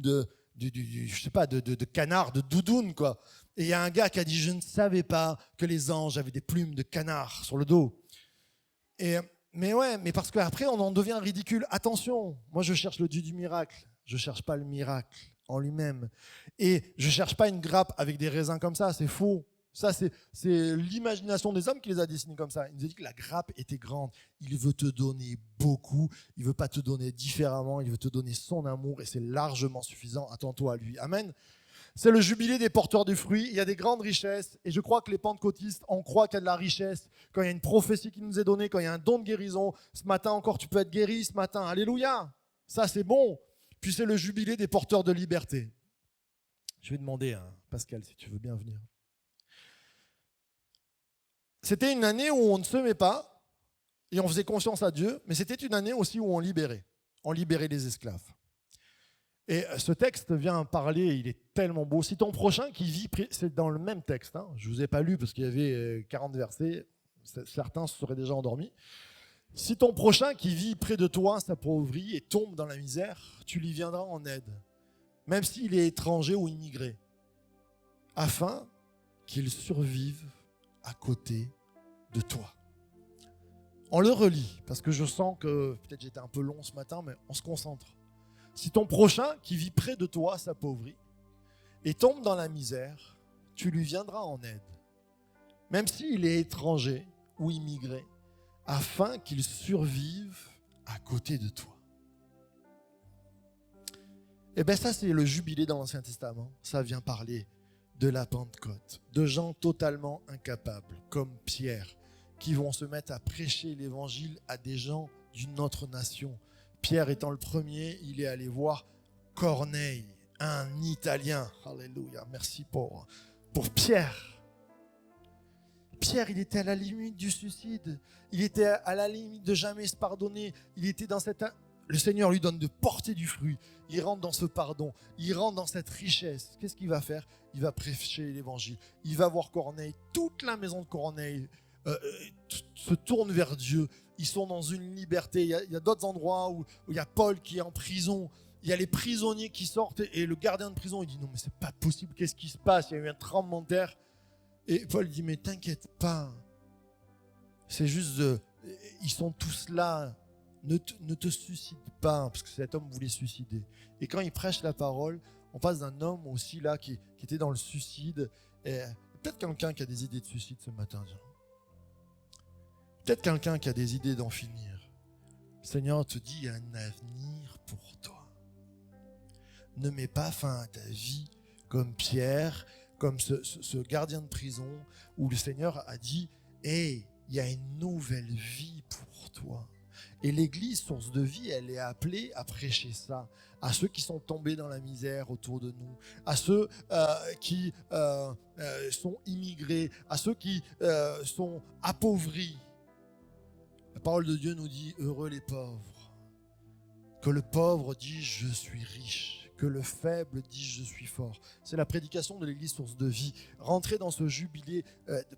je sais pas, de canard, de doudoune, quoi. Et il y a un gars qui a dit, je ne savais pas que les anges avaient des plumes de canard sur le dos. Mais parce qu'après, on en devient ridicule. Attention, moi, je cherche le Dieu du miracle. Je ne cherche pas le miracle en lui-même. Et je ne cherche pas une grappe avec des raisins comme ça, c'est faux. Ça, c'est l'imagination des hommes qui les a dessinés comme ça. Il nous a dit que la grappe était grande. Il veut te donner beaucoup. Il ne veut pas te donner différemment. Il veut te donner son amour et c'est largement suffisant. Attends-toi à lui. Amen. C'est le jubilé des porteurs de fruits. Il y a des grandes richesses. Et je crois que les pentecôtistes, on croit qu'il y a de la richesse. Quand il y a une prophétie qui nous est donnée, quand il y a un don de guérison, ce matin encore, tu peux être guéri ce matin. Alléluia. Ça, c'est bon. Puis c'est le jubilé des porteurs de liberté. Je vais demander à Pascal si tu veux bien venir. C'était une année où on ne semait pas et on faisait confiance à Dieu, mais c'était une année aussi où on libérait. On libérait les esclaves. Et ce texte vient parler, il est tellement beau. Si ton prochain qui vit, c'est dans le même texte, hein, je ne vous ai pas lu parce qu'il y avait 40 versets, certains se seraient déjà endormis. Si ton prochain qui vit près de toi s'appauvrit et tombe dans la misère, tu lui viendras en aide, même s'il est étranger ou immigré, afin qu'il survive à côté de toi. On le relit, parce que je sens que, peut-être j'étais un peu long ce matin, mais on se concentre. Si ton prochain qui vit près de toi s'appauvrit et tombe dans la misère, tu lui viendras en aide, même s'il est étranger ou immigré, afin qu'il survive à côté de toi. Et bien ça, c'est le jubilé dans l'Ancien Testament. Ça vient parler de la Pentecôte, de gens totalement incapables, comme Pierre, qui vont se mettre à prêcher l'évangile à des gens d'une autre nation. Pierre étant le premier, il est allé voir Corneille, un Italien. Alléluia, merci pour Pierre. Pierre, il était à la limite du suicide. Il était à la limite de jamais se pardonner. Il était dans cette... Le Seigneur lui donne de porter du fruit. Il rentre dans ce pardon. Il rentre dans cette richesse. Qu'est-ce qu'il va faire ? Il va prêcher l'évangile. Il va voir Corneille. Toute la maison de Corneille se tourne vers Dieu. Ils sont dans une liberté. Il y a d'autres endroits où il y a Paul qui est en prison. Il y a les prisonniers qui sortent et le gardien de prison, il dit non mais c'est pas possible. Qu'est-ce qui se passe ? Il y a eu un tremblement de terre. Et Paul dit, mais t'inquiète pas, c'est juste ils sont tous là, ne te suicide pas, parce que cet homme voulait suicider. Et quand il prêche la parole, on passe d'un homme aussi là qui était dans le suicide, et peut-être quelqu'un qui a des idées de suicide ce matin, peut-être quelqu'un qui a des idées d'en finir. Le Seigneur te dit, il y a un avenir pour toi. Ne mets pas fin à ta vie comme Pierre, comme ce gardien de prison, où le Seigneur a dit, hey, il y a une nouvelle vie pour toi. Et l'église, source de vie, elle est appelée à prêcher ça, à ceux qui sont tombés dans la misère autour de nous, à ceux qui sont immigrés, à ceux qui sont appauvris. La parole de Dieu nous dit, heureux les pauvres. Que le pauvre dit, je suis riche. Que le faible dit, je suis fort. C'est la prédication de l'église source de vie. Rentrer dans ce jubilé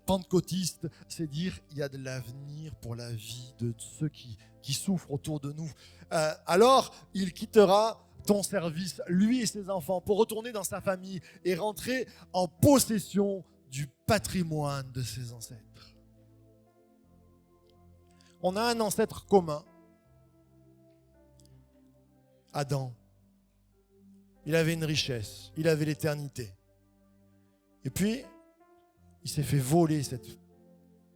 pentecôtiste, c'est dire, il y a de l'avenir pour la vie de ceux qui souffrent autour de nous. Alors, il quittera ton service, lui et ses enfants, pour retourner dans sa famille et rentrer en possession du patrimoine de ses ancêtres. On a un ancêtre commun, Adam. Il avait une richesse, il avait l'éternité. Et puis, il s'est fait voler cette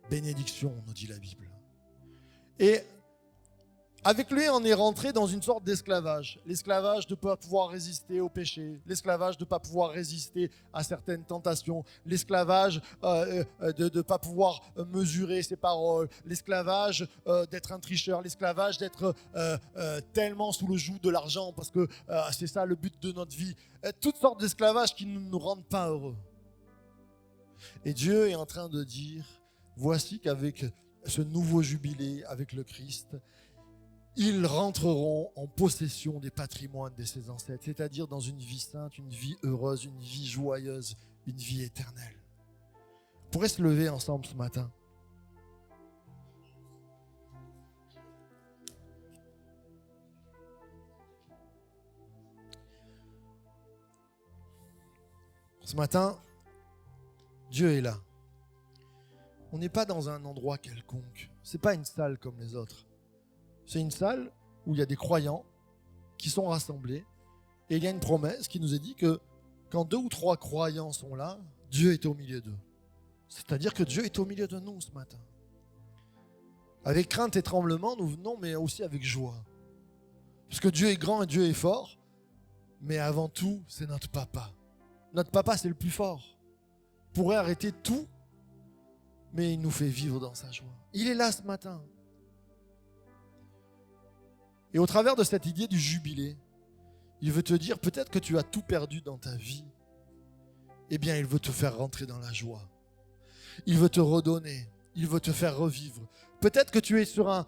bénédiction, nous dit la Bible. Et avec lui, on est rentré dans une sorte d'esclavage. L'esclavage de ne pas pouvoir résister au péché, l'esclavage de ne pas pouvoir résister à certaines tentations, l'esclavage de ne pas pouvoir mesurer ses paroles, l'esclavage d'être un tricheur, l'esclavage d'être tellement sous le joug de l'argent parce que c'est ça le but de notre vie. Toutes sortes d'esclavages qui ne nous rendent pas heureux. Et Dieu est en train de dire, voici qu'avec ce nouveau jubilé, avec le Christ, ils rentreront en possession des patrimoines de ses ancêtres, c'est-à-dire dans une vie sainte, une vie heureuse, une vie joyeuse, une vie éternelle. On pourrait se lever ensemble ce matin. Ce matin, Dieu est là. On n'est pas dans un endroit quelconque. Ce n'est pas une salle comme les autres. C'est une salle où il y a des croyants qui sont rassemblés et il y a une promesse qui nous est dit que quand 2 ou 3 croyants sont là, Dieu est au milieu d'eux. C'est-à-dire que Dieu est au milieu de nous ce matin. Avec crainte et tremblement, nous venons, mais aussi avec joie. Parce que Dieu est grand et Dieu est fort, mais avant tout, c'est notre papa. Notre papa, c'est le plus fort. Il pourrait arrêter tout, mais il nous fait vivre dans sa joie. Il est là ce matin. Et au travers de cette idée du jubilé, il veut te dire, peut-être que tu as tout perdu dans ta vie. Eh bien, il veut te faire rentrer dans la joie. Il veut te redonner. Il veut te faire revivre. Peut-être que tu es sur un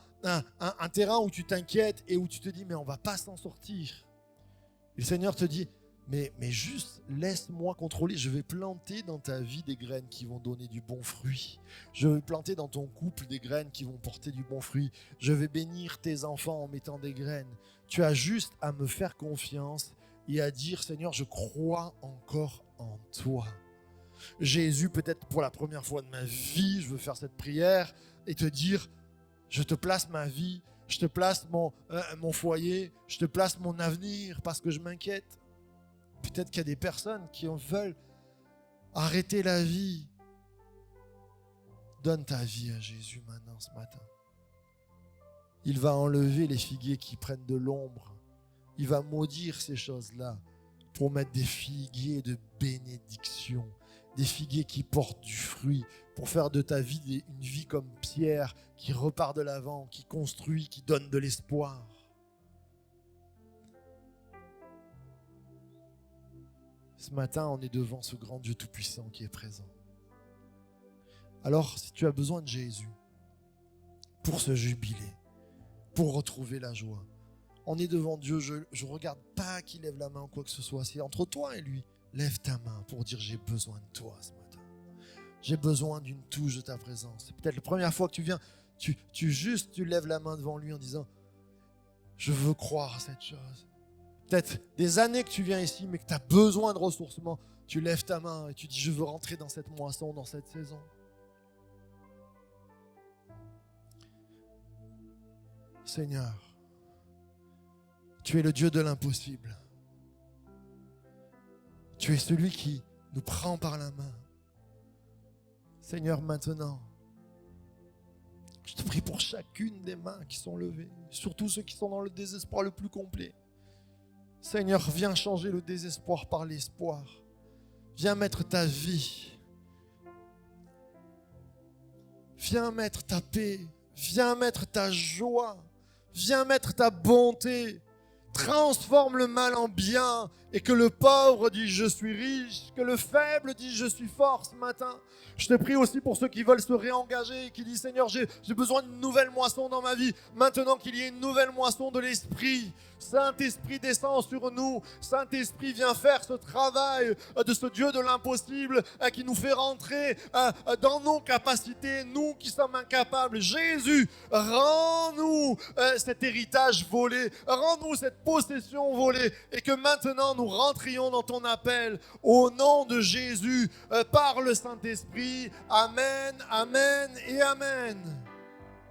terrain où tu t'inquiètes et où tu te dis, mais on ne va pas s'en sortir. Et le Seigneur te dit, mais juste laisse-moi contrôler. Je vais planter dans ta vie des graines qui vont donner du bon fruit. Je vais planter dans ton couple des graines qui vont porter du bon fruit. Je vais bénir tes enfants en mettant des graines. Tu as juste à me faire confiance et à dire, Seigneur, je crois encore en toi. Jésus, peut-être pour la première fois de ma vie, je veux faire cette prière et te dire, je te place ma vie, je te place mon foyer, je te place mon avenir parce que je m'inquiète. Peut-être qu'il y a des personnes qui veulent arrêter la vie. Donne ta vie à Jésus maintenant, ce matin. Il va enlever les figuiers qui prennent de l'ombre. Il va maudire ces choses-là pour mettre des figuiers de bénédiction, des figuiers qui portent du fruit, pour faire de ta vie une vie comme Pierre, qui repart de l'avant, qui construit, qui donne de l'espoir. Ce matin, on est devant ce grand Dieu Tout-Puissant qui est présent. Alors, si tu as besoin de Jésus pour se jubiler, pour retrouver la joie, on est devant Dieu, je ne regarde pas qui lève la main ou quoi que ce soit, c'est entre toi et lui. Lève ta main pour dire j'ai besoin de toi ce matin. J'ai besoin d'une touche de ta présence. C'est peut-être la première fois que tu viens, tu lèves la main devant lui en disant je veux croire à cette chose. Peut-être des années que tu viens ici, mais que tu as besoin de ressourcement. tu lèves ta main et tu dis, je veux rentrer dans cette moisson, dans cette saison. Seigneur, tu es le Dieu de l'impossible. Tu es celui qui nous prend par la main. Seigneur, maintenant, je te prie pour chacune des mains qui sont levées, surtout ceux qui sont dans le désespoir le plus complet. Seigneur, viens changer le désespoir par l'espoir. Viens mettre ta vie. Viens mettre ta paix. Viens mettre ta joie. Viens mettre ta bonté. Transforme le mal en bien et que le pauvre dise je suis riche, que le faible dise je suis fort ce matin. Je te prie aussi pour ceux qui veulent se réengager et qui disent Seigneur, j'ai besoin d'une nouvelle moisson dans ma vie. Maintenant qu'il y ait une nouvelle moisson de l'Esprit. Saint-Esprit descend sur nous. Saint-Esprit vient faire ce travail de ce Dieu de l'impossible qui nous fait rentrer dans nos capacités, nous qui sommes incapables. Jésus, rends-nous cet héritage volé, rends-nous cette possession volée et que maintenant nous rentrions dans ton appel au nom de Jésus par le Saint-Esprit. Amen, amen et amen.